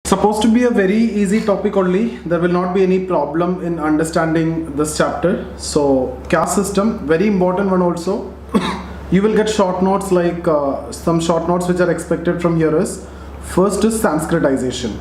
Supposed to be a very easy topic only. There will not be any problem in understanding this chapter. So caste system, very important one also. You will get short notes like some short notes which are expected from here is first is Sanskritization,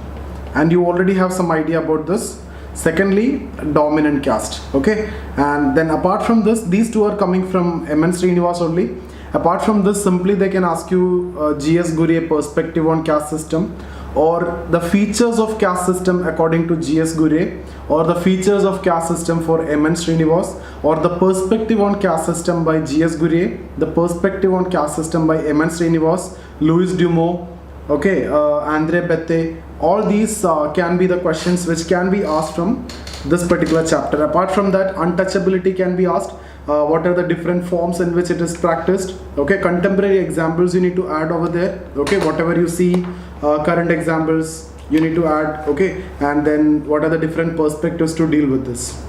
and you already have some idea about this. Secondly, dominant caste. Okay, and then apart from this, these two are coming from MN Srinivas only. Apart from this, simply they can ask you GS Ghurye perspective on caste system, or the features of caste system according to GS Ghurye, or the features of caste system for MN Srinivas, or the perspective on caste system by GS Ghurye, the perspective on caste system by MN Srinivas, Louis Dumont, okay, Andre Bette. All these can be the questions which can be asked from this particular chapter. Apart from that, untouchability can be asked. What are the different forms in which it is practiced? Okay, contemporary examples you need to add over there. Okay, whatever you see, current examples you need to add. Okay, and then what are the different perspectives to deal with this?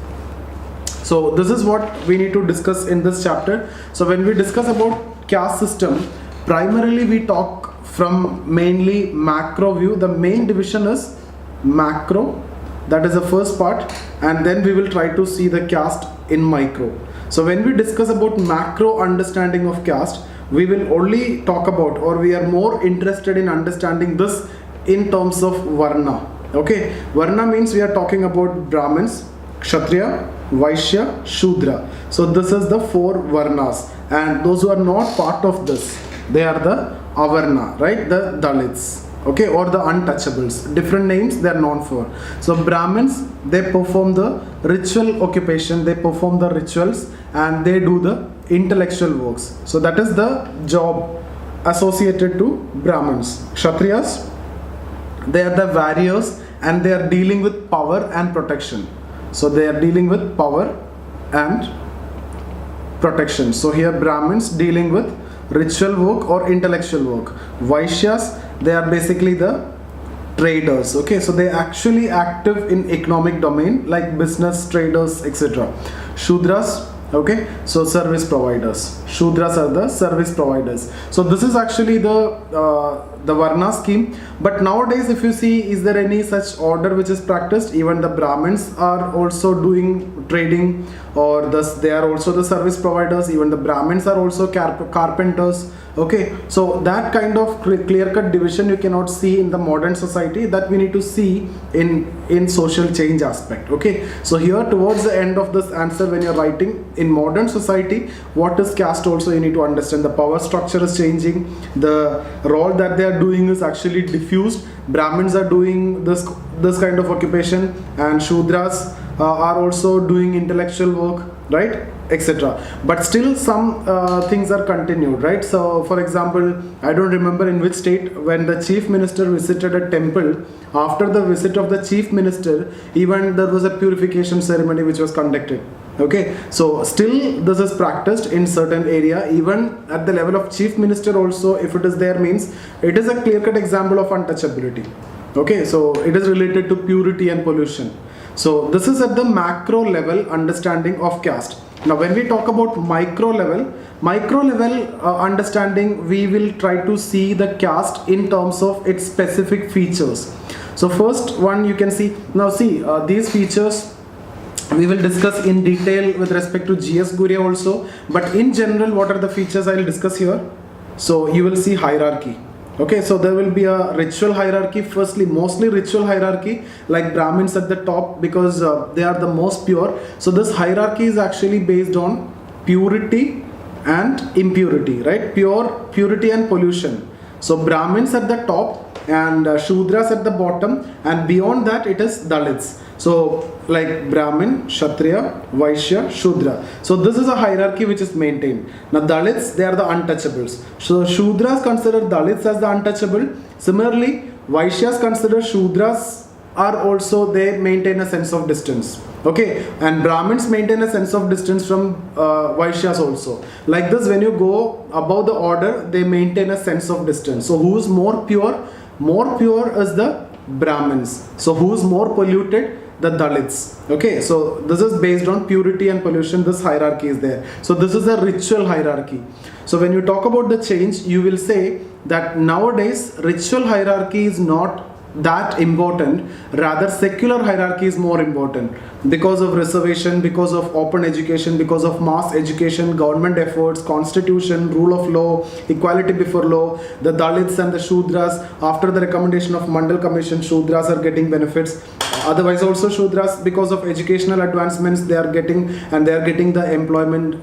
So this is what we need to discuss in this chapter. So when we discuss about caste system, primarily we talk from mainly macro view. The main division is macro, that is the first part, and then we will try to see the caste in micro. So when we discuss about macro understanding of caste, we will only talk about, or we are more interested in understanding this in terms of Varna. Okay, Varna means we are talking about Brahmins, Kshatriya, Vaishya, Shudra. So this is the four Varnas, and those who are not part of this, they are the Avarna, right? The Dalits, okay, or the untouchables. Different names they are known for. So Brahmins, they perform the ritual occupation, they perform the rituals, and they do the intellectual works. So that is the job associated to Brahmins. Kshatriyas, they are the warriors, and they are dealing with power and protection. So they are dealing with power and protection. So here Brahmins dealing with ritual work or intellectual work. Vaishyas, they are basically the traders. Okay, so they are actually active in economic domain like business, traders, etc. Shudras, okay, so service providers. Shudras are the service providers. So this is actually the Varna scheme. But nowadays, if you see, is there any such order which is practiced? Even the Brahmins are also doing trading, or thus they are also the service providers. Even the Brahmins are also carpenters. Okay, so that kind of clear-cut division you cannot see in the modern society, that we need to see in social change aspect. Okay, so here towards the end of this answer, when you're writing in modern society, what is caste also you need to understand. The power structure is changing, the role that they are doing is actually diffused. Brahmins are doing this kind of occupation, and Shudras are also doing intellectual work, right, etc. But still some things are continued, right? So for example, I don't remember in which state, when the chief minister visited a temple, after the visit of the chief minister, even there was a purification ceremony which was conducted. Okay, so still this is practiced in certain area, even at the level of chief minister also, if it is there, means it is a clear-cut example of untouchability. Okay, so it is related to purity and pollution. So this is at the macro level understanding of caste. Now when we talk about micro level understanding, we will try to see the caste in terms of its specific features. So first one you can see, now see these features we will discuss in detail with respect to GS Ghurye also, but in general what are the features I will discuss here. So you will see hierarchy. Okay, so there will be a ritual hierarchy. Firstly, mostly ritual hierarchy, like Brahmins at the top, because they are the most pure. So this hierarchy is actually based on purity and impurity, right? Purity and pollution. So Brahmins at the top and Shudras at the bottom, and beyond that it is Dalits. So like Brahmin, Kshatriya, Vaishya, Shudra. So this is a hierarchy which is maintained. Now Dalits, they are the untouchables. So Shudras consider Dalits as the untouchable. Similarly, Vaishyas consider Shudras are also, they maintain a sense of distance. Okay, and Brahmins maintain a sense of distance from Vaishyas also. Like this, when you go above the order, they maintain a sense of distance. So who is more pure? More pure is the Brahmins. So who is more polluted? The Dalits. Okay, so this is based on purity and pollution. This hierarchy is there. So this is a ritual hierarchy. So when you talk about the change, you will say that nowadays ritual hierarchy is not that important. Rather, secular hierarchy is more important because of reservation, because of open education, because of mass education, government efforts, constitution, rule of law, equality before law. The Dalits and the Shudras, after the recommendation of Mandal Commission, Shudras are getting benefits. Otherwise also Shudras, because of educational advancements, they are getting the employment.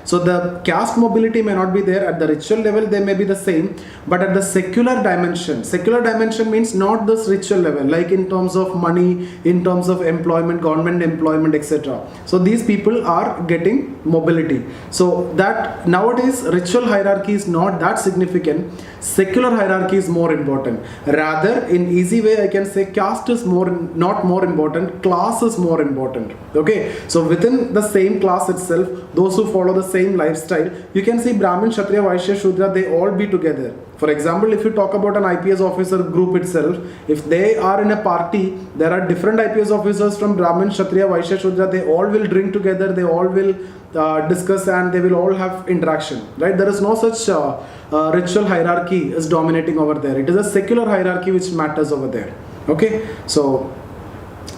So the caste mobility may not be there at the ritual level, they may be the same, but at the secular dimension means not this ritual level, like in terms of money, in terms of employment, government employment, etc. So these people are getting mobility. So that nowadays ritual hierarchy is not that significant. Secular hierarchy is more important. Rather, in easy way I can say caste is not more important, class is more important. Okay, so within the same class itself, those who follow the same lifestyle, you can see Brahmin, Kshatriya, Vaishya, Shudra, they all be together. For example, if you talk about an IPS officer group itself, if they are in a party, there are different IPS officers from Brahmin, Kshatriya, Vaishya, Shudra, they all will drink together, they all will discuss, and they will all have interaction, right? There is no such ritual hierarchy is dominating over there. It is a secular hierarchy which matters over there. Okay, so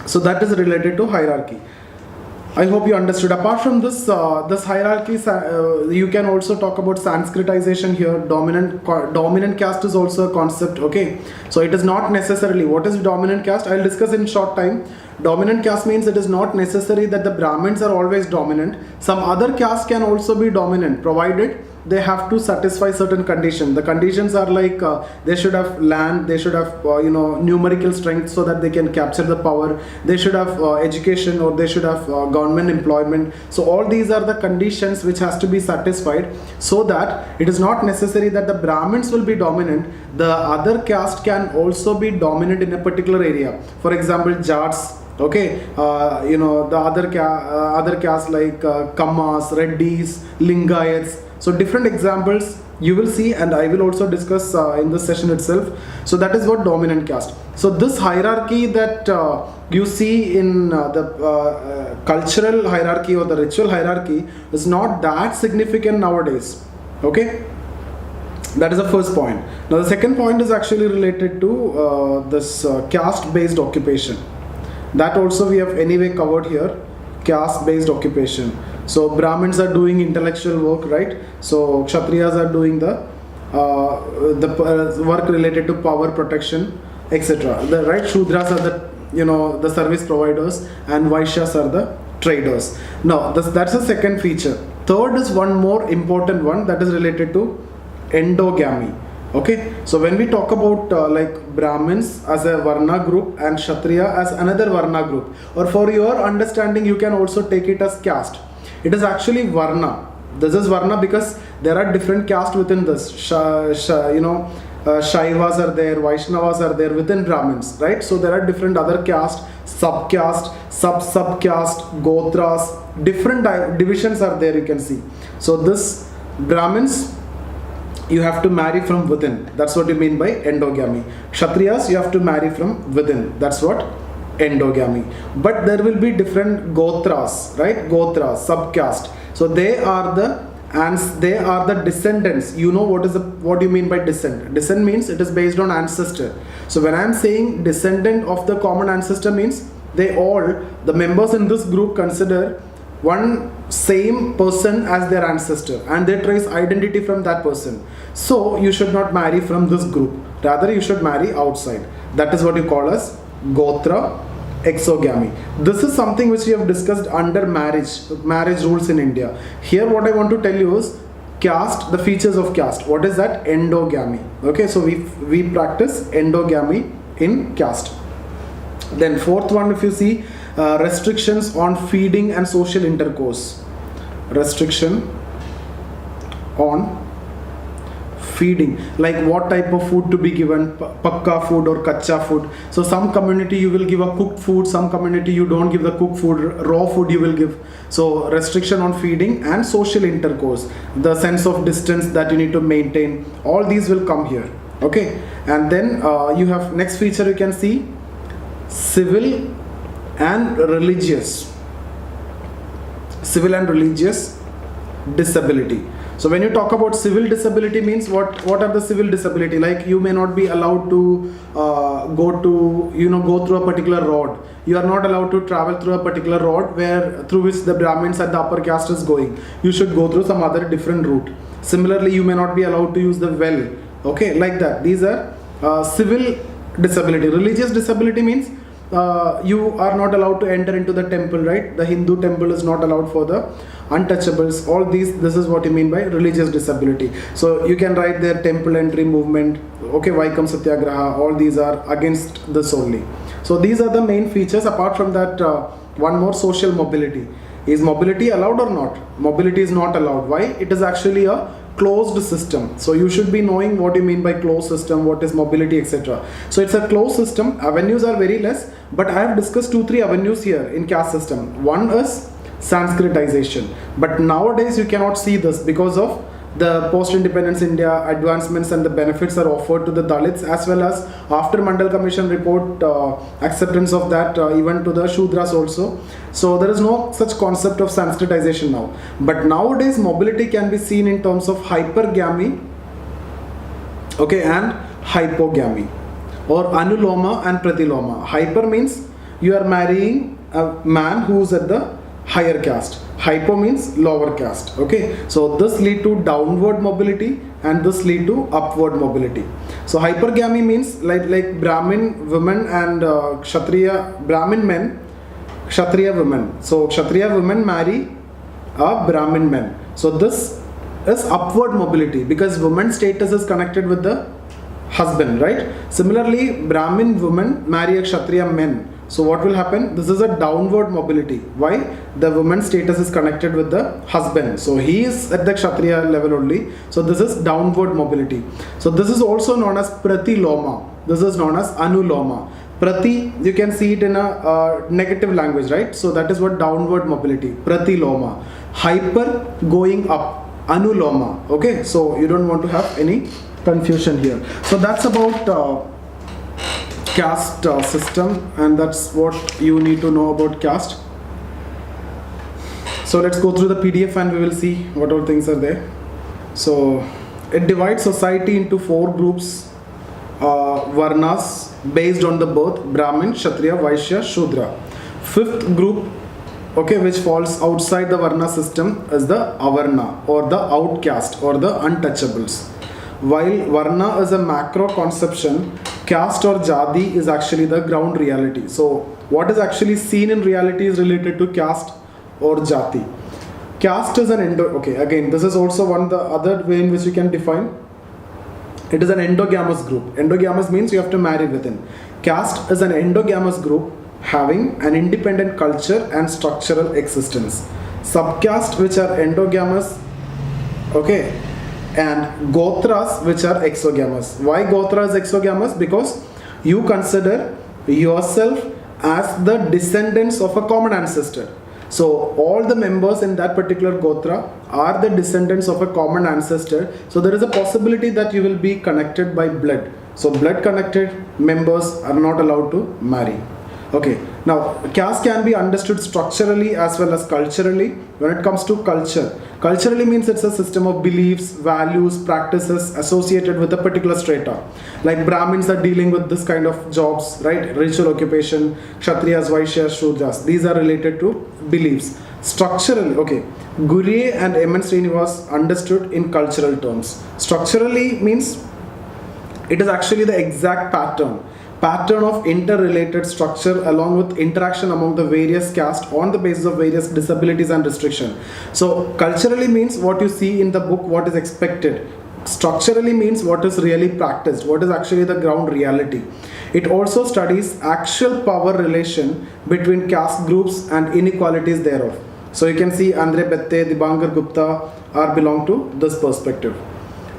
that is related to hierarchy. I hope you understood. Apart from this, this hierarchy, you can also talk about Sanskritization here. Dominant caste is also a concept. Okay, so it is not necessarily. What is dominant caste? I will discuss in short time. Dominant caste means it is not necessary that the Brahmins are always dominant. Some other caste can also be dominant, provided they have to satisfy certain conditions. The conditions are like they should have land, they should have numerical strength so that they can capture the power, they should have education, or they should have government employment. So all these are the conditions which has to be satisfied, so that it is not necessary that the Brahmins will be dominant. The other caste can also be dominant in a particular area. For example, Jats. Okay, the other caste like Kammas, Reddis, Lingayats. So different examples you will see, and I will also discuss in this session itself. So that is what dominant caste. So this hierarchy that you see in the cultural hierarchy or the ritual hierarchy is not that significant nowadays. Okay, that is the first point. Now the second point is actually related to this caste-based occupation. That also we have anyway covered here. Caste-based occupation. So Brahmins are doing intellectual work, right? So Kshatriyas are doing the work related to power, protection, etc. The right Shudras are the service providers, and Vaishyas are the traders. Now that's the second feature. Third is one more important one, that is related to endogamy. Okay, so when we talk about like Brahmins as a Varna group and Kshatriya as another Varna group, or for your understanding you can also take it as caste. It is actually Varna. This is Varna because there are different castes within this. Shaivas are there, Vaishnavas are there within Brahmins, right? So there are different other castes, subcaste, sub-subcaste, gotras, different divisions are there, you can see. So this Brahmins, you have to marry from within. That's what you mean by endogamy. Kshatriyas, you have to marry from within. That's what endogamy. But there will be different gotras, right? Gotras, subcaste. So they are the descendants. You know what do you mean by descent? Descent means it is based on ancestor. So when I am saying descendant of the common ancestor means the members in this group consider one same person as their ancestor, and they trace identity from that person. So you should not marry from this group, rather you should marry outside. That is what you call as gotra exogamy. This is something which we have discussed under marriage rules in India. Here what I want to tell you is caste, the features of caste. What is that? Endogamy. Okay, so we practice endogamy in caste. Then fourth one, if you see, restrictions on feeding and social intercourse. Restriction on feeding, like what type of food to be given, pakka food or kacha food. So some community you will give a cooked food, some community you don't give the cooked food, raw food you will give. So restriction on feeding and social intercourse, the sense of distance that you need to maintain, all these will come here. Okay, and then you have next feature, you can see civil and religious disability. So when you talk about civil disability means what are the civil disability? Like you may not be allowed to go through a particular road. You are not allowed to travel through a particular road through which the Brahmins and the upper caste is going. You should go through some other different route. Similarly, you may not be allowed to use the well. Okay, like that. These are civil disability. Religious disability means you are not allowed to enter into the temple, right? The Hindu temple is not allowed for the untouchables. All these, this is what you mean by religious disability. So you can write their temple entry movement, okay, Vaikam Satyagraha, all these are against this only. So these are the main features. Apart from that, one more, social mobility. Is mobility allowed or not? Mobility is not allowed. Why? It is actually a closed system. So you should be knowing what you mean by closed system, what is mobility, etc. So it's a closed system. Avenues are very less, but I have discussed 2-3 avenues here in caste system. One is Sanskritization, but nowadays you cannot see this because of the post-independence India advancements and the benefits are offered to the Dalits, as well as after Mandal Commission report acceptance of that even to the Shudras also. So there is no such concept of Sanskritization now. But nowadays mobility can be seen in terms of hypergamy, okay, and hypogamy, or anuloma and pratiloma. Hyper means you are marrying a man who is at the higher caste. Hypo means lower caste. Okay, so this lead to downward mobility and this lead to upward mobility. So hypergamy means like Brahmin women and Kshatriya Brahmin men, Kshatriya women. So Kshatriya women marry a Brahmin men. So this is upward mobility because women's status is connected with the husband, right? Similarly, Brahmin women marry a Kshatriya men. So what will happen? This is a downward mobility. Why? The woman's status is connected with the husband. So he is at the Kshatriya level only. So this is downward mobility. So this is also known as pratiloma. This is known as anuloma. Prati, you can see it in a negative language, right? So that is what downward mobility, pratiloma. Hyper, going up, anuloma. Okay, so you don't want to have any confusion here. So that's about caste system, and that's what you need to know about caste. So let's go through the PDF and we will see what all things are there. So it divides society into 4 groups, Varnas, based on the birth: Brahmin, Kshatriya, Vaishya, Shudra. 5th group, okay, which falls outside the Varna system is the Avarna, or the outcast, or the untouchables. While Varna is a macro conception, caste or Jadi is actually the ground reality. So what is actually seen in reality is related to caste or Jati. Caste is an okay, again, this is also one the other way in which you can define. It is an endogamous group. Endogamous means you have to marry within. Caste is an endogamous group having an independent culture and structural existence. Subcaste, which are endogamous, okay, and Gotras, which are exogamous. Why Gotra is exogamous? Because you consider yourself as the descendants of a common ancestor. So all the members in that particular Gotra are the descendants of a common ancestor. So there is a possibility that you will be connected by blood. So blood connected members are not allowed to marry. Okay, now caste can be understood structurally as well as culturally. When it comes to culture, culturally means it's a system of beliefs, values, practices associated with a particular strata. Like Brahmins are dealing with this kind of jobs, right? Ritual occupation, Kshatriyas, Vaishyas, Shudras. These are related to beliefs. Structurally, okay, Ghurye and Srinivas understood in cultural terms. Structurally means it is actually the exact pattern of interrelated structure along with interaction among the various caste on the basis of various disabilities and restriction. So culturally means what you see in the book, what is expected. Structurally means what is really practiced, what is actually the ground reality. It also studies actual power relation between caste groups and inequalities thereof. So you can see Andre Bette, Dibangar Gupta are belong to this perspective.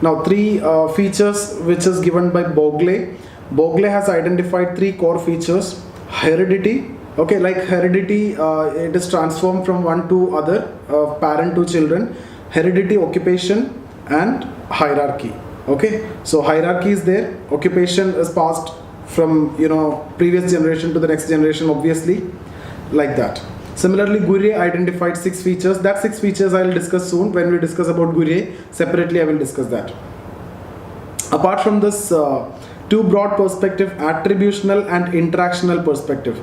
Now 3 features which is given by Bogle. Bogle has identified 3 core features. Heredity, okay, like heredity, it is transformed from one to other, parent to children. Heredity, occupation, and hierarchy. Okay, so hierarchy is there. Occupation is passed from previous generation to the next generation, obviously, like that. Similarly, Ghurye identified 6 features. That 6 features I will discuss soon. When we discuss about Ghurye separately, I will discuss that. Apart from this, two broad perspective, attributional and interactional perspective.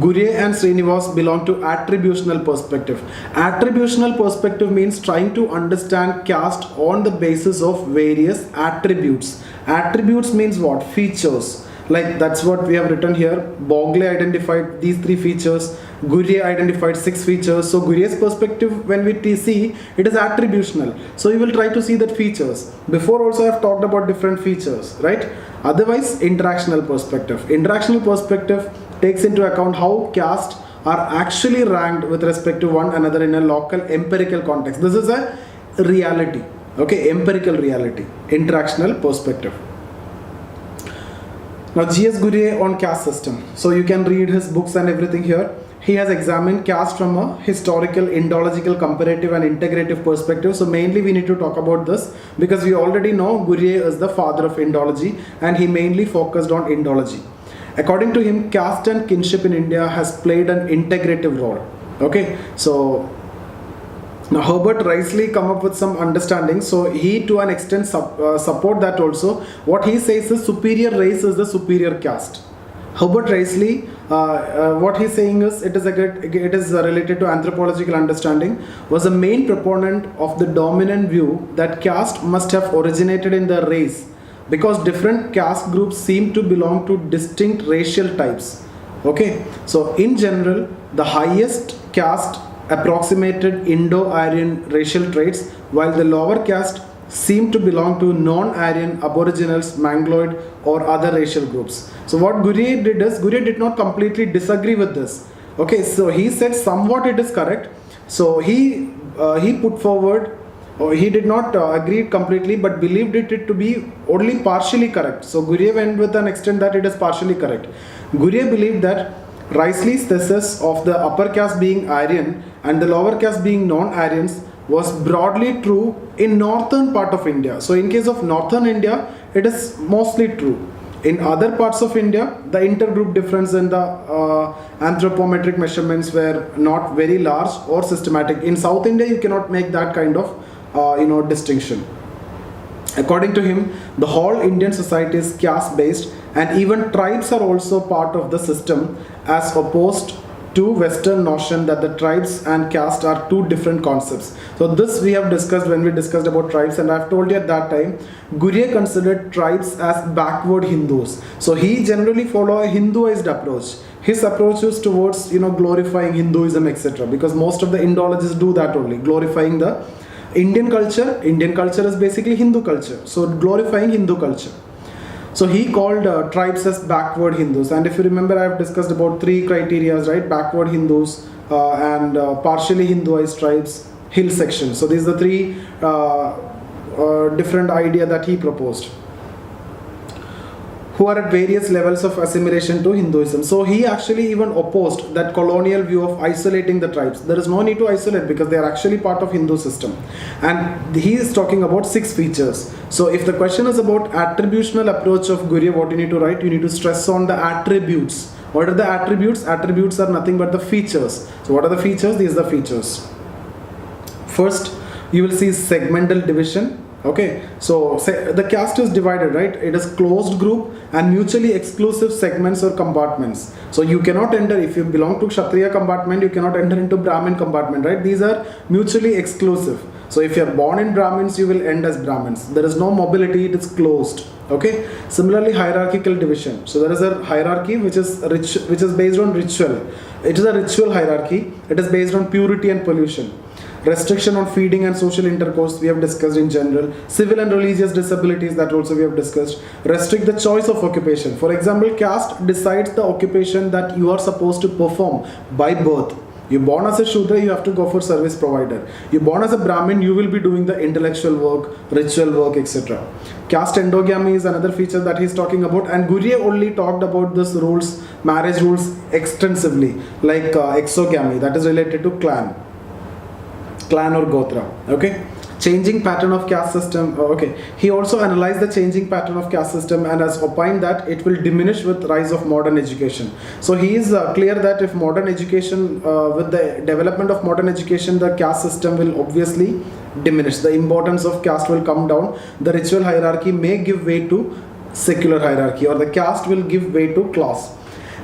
Ghurye and Srinivas belong to attributional perspective. Attributional perspective means trying to understand caste on the basis of various attributes. Attributes means what? Features. Like that's what we have written here. Bogle identified these 3 features. Ghurye identified 6 features. So Ghurye's perspective, when we see, it is attributional. So you will try to see that features. Before also I have talked about different features, right? Otherwise, interactional perspective. Interactional perspective takes into account how caste are actually ranked with respect to one another in a local empirical context. This is a reality, okay? Empirical reality. Interactional perspective. Now G.S. Ghurye on caste system. So you can read his books and everything here. He has examined caste from a historical, indological, comparative and integrative perspective. So mainly we need to talk about this because we already know Ghurye is the father of Indology and he mainly focused on Indology. According to him, caste and kinship in India has played an integrative role. Okay, so now Herbert Risley come up with some understanding. So he to an extent support that also. What he says is superior race is the superior caste. Herbert Risley, what he's saying is it is related to anthropological understanding, was a main proponent of the dominant view that caste must have originated in the race because different caste groups seem to belong to distinct racial types. Okay, so in general, the highest caste approximated Indo-Aryan racial traits, while the lower caste seem to belong to non-Aryan, aboriginals, Mongoloid or other racial groups. So what Ghurye did is, Ghurye did not completely disagree with this. Okay, so he said somewhat it is correct. So he put forward, or he did not agree completely but believed it to be only partially correct. So Ghurye went with an extent that it is partially correct. Ghurye believed that Risley's thesis of the upper caste being Aryan and the lower caste being non-Aryans was broadly true in northern part of India. So in case of northern India, it is mostly true. In other parts of India, the intergroup difference in the anthropometric measurements were not very large or systematic. In South India, you cannot make that kind of distinction. According to him, the whole Indian society is caste-based and even tribes are also part of the system as opposed to Western notion that the tribes and caste are two different concepts. So this we have discussed when we discussed about tribes, and I have told you at that time, Ghurye considered tribes as backward Hindus. So he generally follow a Hinduized approach. His approach is towards glorifying Hinduism, etc. Because most of the Indologists do that only, glorifying the Indian culture. Indian culture is basically Hindu culture. So glorifying Hindu culture. So he called tribes as backward Hindus, and if you remember, I have discussed about 3 criteria, right? Backward Hindus and partially Hinduized tribes, hill sections. So these are the 3 different idea that he proposed, who are at various levels of assimilation to Hinduism. So he actually even opposed that colonial view of isolating the tribes. There is no need to isolate because they are actually part of Hindu system. And he is talking about 6 features. So if the question is about attributional approach of Ghurye, what you need to write? You need to stress on the attributes. What are the attributes? Attributes are nothing but the features. So what are the features? These are the features. First, you will see segmental division. Okay, so the caste is divided, right? It is closed group and mutually exclusive segments or compartments. So you cannot enter, if you belong to Kshatriya compartment, you cannot enter into Brahmin compartment, right? These are mutually exclusive. So if you are born in Brahmins, you will end as Brahmins. There is no mobility, it is closed. Okay. Similarly, hierarchical division. So there is a hierarchy which is based on ritual. It is a ritual hierarchy. It is based on purity and pollution. Restriction on feeding and social intercourse we have discussed in general. Civil and religious disabilities, that also we have discussed. Restrict the choice of occupation. For example, caste decides the occupation that you are supposed to perform by birth. You're born as a Shudra, you have to go for service provider. You're born as a Brahmin, you will be doing the intellectual work, ritual work, etc. Caste endogamy is another feature that he's talking about, and Ghurye only talked about this rules, marriage rules extensively, like exogamy, that is related to clan or gotra. Okay, changing pattern of caste system. Okay, he also analyzed the changing pattern of caste system and has opined that it will diminish with rise of modern education. So he is clear that if modern education, with the development of modern education, the caste system will obviously diminish. The importance of caste will come down. The ritual hierarchy may give way to secular hierarchy, or the caste will give way to class.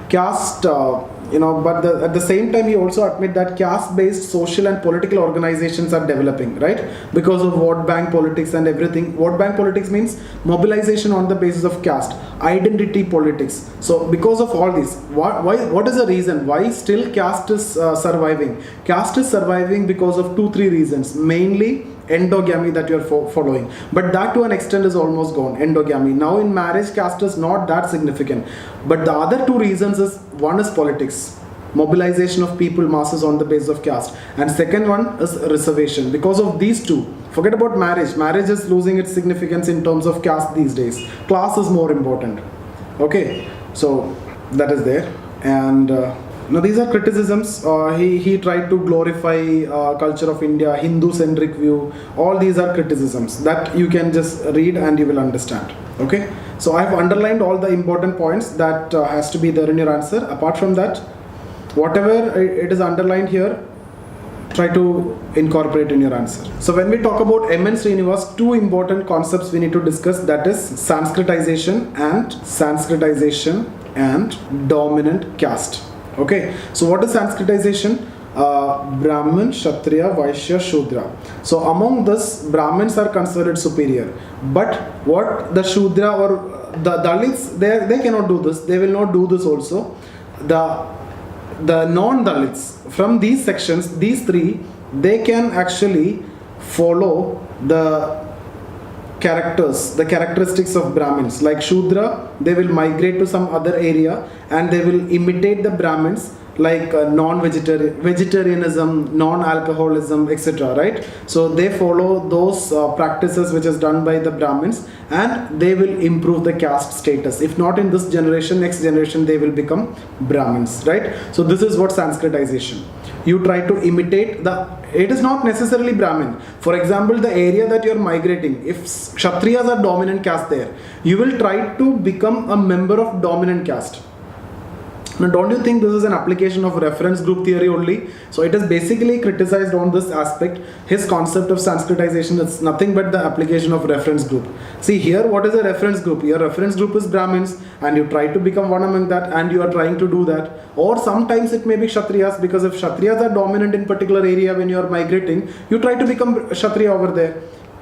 Caste, but at the same time he also admit that caste-based social and political organizations are developing, right? Because of vote bank politics and everything. Vote bank politics means mobilization on the basis of caste, identity politics. So because of all this, what is the reason why still caste is surviving? Caste is surviving because of 2-3 reasons, mainly endogamy that you are following, but that to an extent is almost gone. Endogamy now in marriage, caste is not that significant, but the other 2 reasons is, one is politics, mobilization of people masses on the basis of caste, and second one is reservation. Because of these 2, forget about marriage. Marriage is losing its significance in terms of caste these days. Class is more important. Okay, so that is there. And now these are criticisms. He tried to glorify culture of India, Hindu-centric view. All these are criticisms that you can just read and you will understand. Okay. So I have underlined all the important points that has to be there in your answer. Apart from that, whatever it is underlined here, try to incorporate in your answer. So when we talk about M.N. Srinivas, 2 important concepts we need to discuss, that is Sanskritization and dominant caste. Okay, so what is Sanskritization? Brahmin, Kshatriya, Vaishya, Shudra. So among this, Brahmins are considered superior. But what the Shudra or the Dalits, they cannot do this. They will not do this also. The non-Dalits from these sections, these 3, they can actually follow the characteristics of Brahmins. Like Shudra, they will migrate to some other area and they will imitate the Brahmins, like vegetarianism, non-alcoholism, etc. Right? So they follow those practices which is done by the Brahmins, and they will improve the caste status. If not in this generation, next generation they will become Brahmins. Right? So this is what Sanskritization. You try to imitate it is not necessarily Brahmin. For example, the area that you are migrating, if Kshatriyas are dominant caste there, you will try to become a member of dominant caste. Now, don't you think this is an application of reference group theory only? So it is basically criticized on this aspect. His concept of Sanskritization is nothing but the application of reference group. See here, what is a reference group? Your reference group is Brahmins, and you try to become one among that, and you are trying to do that. Or sometimes it may be Kshatriyas, because if Kshatriyas are dominant in particular area when you are migrating, you try to become Kshatriya over there.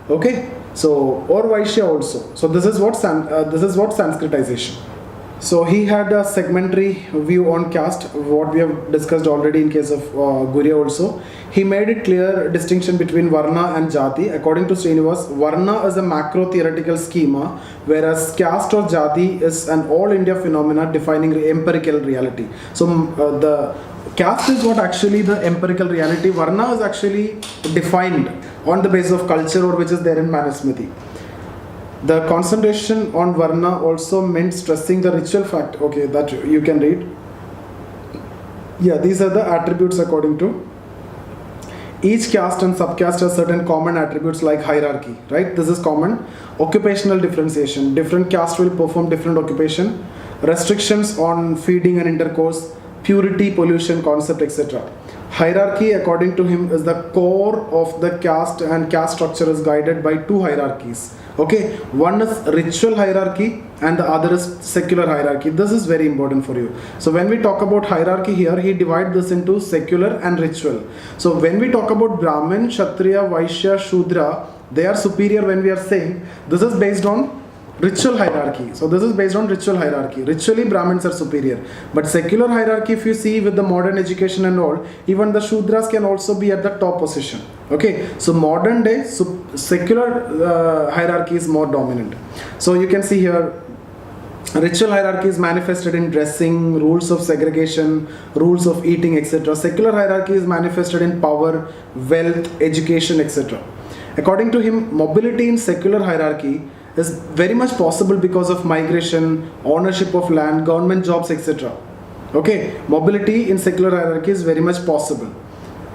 Okay, so or Vaishya also. So this is what Sanskritization. So he had a segmentary view on caste, what we have discussed already in case of Ghurye also. He made it clear distinction between Varna and Jati. According to Srinivas, Varna is a macro theoretical schema, whereas caste or Jati is an all India phenomena defining empirical reality. So the caste is what actually the empirical reality. Varna is actually defined on the basis of culture, or which is there in Manusmriti. The concentration on Varna also meant stressing the ritual fact. Okay, that you can read. Yeah, these are the attributes according to. Each caste and subcaste has certain common attributes like hierarchy, right? This is common. Occupational differentiation. Different caste will perform different occupation. Restrictions on feeding and intercourse. Purity, pollution, concept, etc. Hierarchy, according to him, is the core of the caste, and caste structure is guided by 2 hierarchies. Okay, one is ritual hierarchy and the other is secular hierarchy. This is very important for you. So when we talk about hierarchy here, he divides this into secular and ritual. So when we talk about Brahmin, Kshatriya, Vaishya, Shudra, they are superior when we are saying this is based on ritual hierarchy. So this is based on ritual hierarchy. Ritually Brahmins are superior. But secular hierarchy, if you see with the modern education and all, even the Shudras can also be at the top position. Okay, so modern day secular hierarchy is more dominant. So you can see here, ritual hierarchy is manifested in dressing, rules of segregation, rules of eating, etc. Secular hierarchy is manifested in power, wealth, education, etc. According to him, mobility in secular hierarchy is very much possible because of migration, ownership of land, government jobs, etc. Okay, mobility in secular hierarchy is very much possible.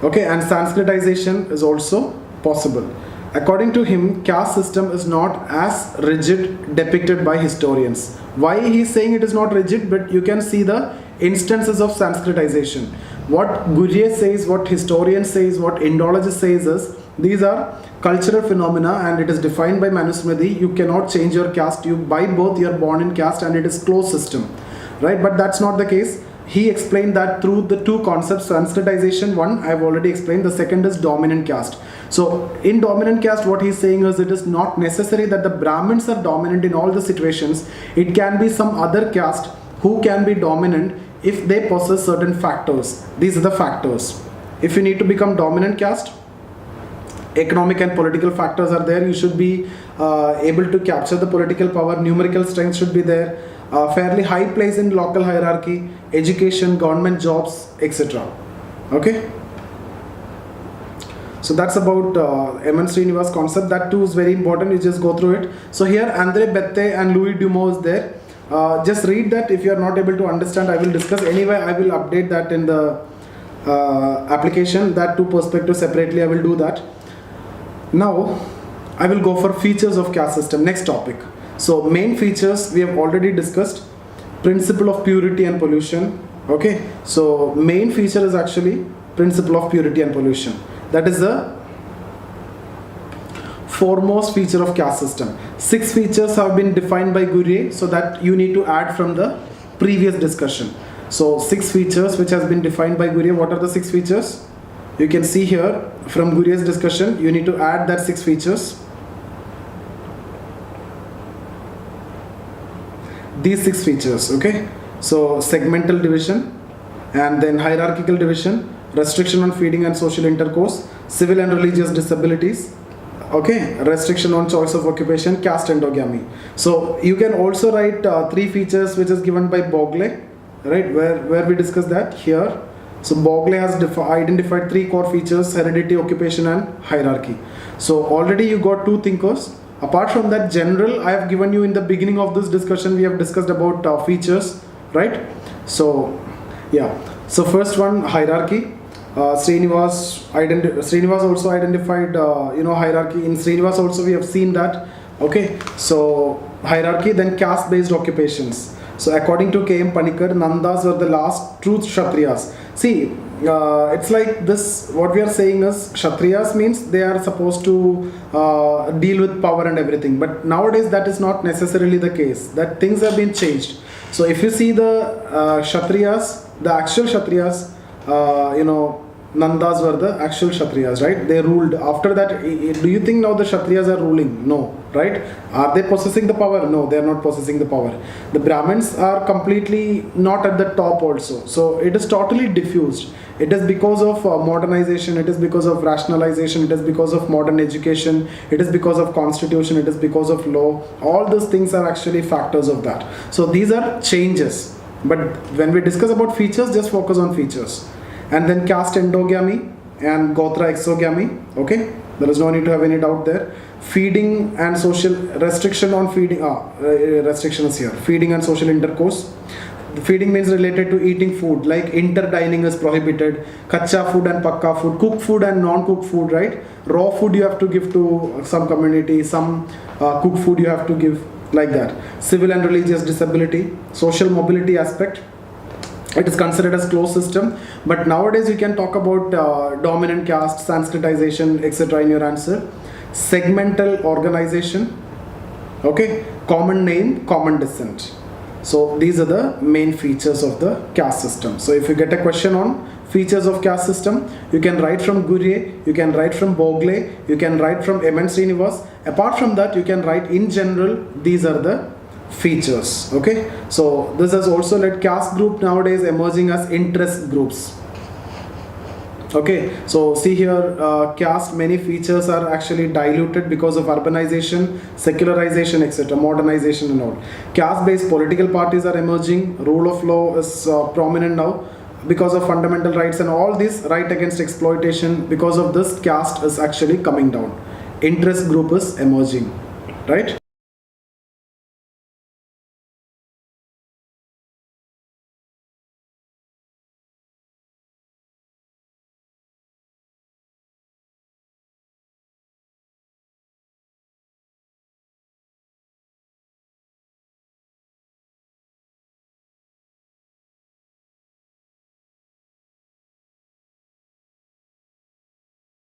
Okay, and Sanskritization is also possible. According to him, caste system is not as rigid depicted by historians. Why he is saying it is not rigid, but you can see the instances of Sanskritization. What Ghurye says, what historians says, what Indologists says is, these are cultural phenomena and it is defined by Manusmriti. You cannot change your caste. You by birth you are born in caste and it is closed system, right? But that's not the case. He explained that through the two concepts. Sanskritization, one I have already explained. The second is dominant caste. So in dominant caste, what he's saying is, it is not necessary that the Brahmins are dominant in all the situations. It can be some other caste who can be dominant if they possess certain factors. These are the factors. If you need to become dominant caste, economic and political factors are there. You should be able to capture the political power. Numerical strength should be there. Fairly high place in local hierarchy, education, government jobs, etc. Okay. So that's about M.N. Srinivas concept. That too is very important. You just go through it. So here André Bette and Louis Dumont is there. Just read that. If you are not able to understand, I will discuss. Anyway, I will update that in the application. That two perspectives separately, I will do that. Now, I will go for features of caste system. Next topic. So main features we have already discussed. Principle of purity and pollution. Okay. So main feature is actually principle of purity and pollution. That is the foremost feature of caste system. 6 features have been defined by Ghurye, so that you need to add from the previous discussion. So 6 features which has been defined by Ghurye. What are the 6 features? You can see here from Ghurye's discussion, you need to add that 6 features. These 6 features, okay? So segmental division, and then hierarchical division, restriction on feeding and social intercourse, civil and religious disabilities, okay, restriction on choice of occupation, caste endogamy. So you can also write 3 features which is given by Bogle, right, where we discuss that here. So Bogle has identified 3 core features: heredity, occupation and hierarchy. So already you got 2 thinkers. Apart from that, general, I have given you in the beginning of this discussion, we have discussed about features, right? So yeah, so first one, hierarchy. Srinivas also identified hierarchy. In Srinivas also we have seen that. Okay, so hierarchy, then caste-based occupations. So according to K.M. Panikkar, Nandas were the last true Kshatriyas. See, it's like this, what we are saying is, Kshatriyas means they are supposed to deal with power and everything. But nowadays that is not necessarily the case. That things have been changed. So if you see the Kshatriyas, the actual Kshatriyas, Nandas were the actual Kshatriyas, right? They ruled. After that, do you think now the Kshatriyas are ruling? No, right? Are they possessing the power? No, they are not possessing the power. The Brahmins are completely not at the top also. So it is totally diffused. It is because of modernization, it is because of rationalization, it is because of modern education, it is because of constitution, it is because of law. All those things are actually factors of that. So these are changes. But when we discuss about features, just focus on features. And then caste endogamy and gotra exogamy. Okay, there is no need to have any doubt there. Feeding and social restriction on feeding. Restrictions here. Feeding and social intercourse. The feeding means related to eating food, like interdining is prohibited. Kacha food and pakka food, cooked food and non-cooked food, right? Raw food you have to give to some community, some cooked food you have to give, like that. Civil and religious disability, social mobility aspect. It is considered as closed system, but nowadays you can talk about dominant caste, Sanskritization, etc. in your answer. Segmental organization, okay, common name, common descent. So these are the main features of the caste system. So if you get a question on features of caste system, you can write from Ghurye, you can write from Bogle, you can write from M.N. Srinivas. Apart from that, you can write in general, these are the features. Okay, so this has also led caste group nowadays emerging as interest groups. Okay, so see here, caste, many features are actually diluted because of urbanization, secularization, etc., modernization and all. Caste-based political parties are emerging, rule of law is prominent now because of fundamental rights, and all this right against exploitation, because of this caste is actually coming down. Interest group is emerging, right?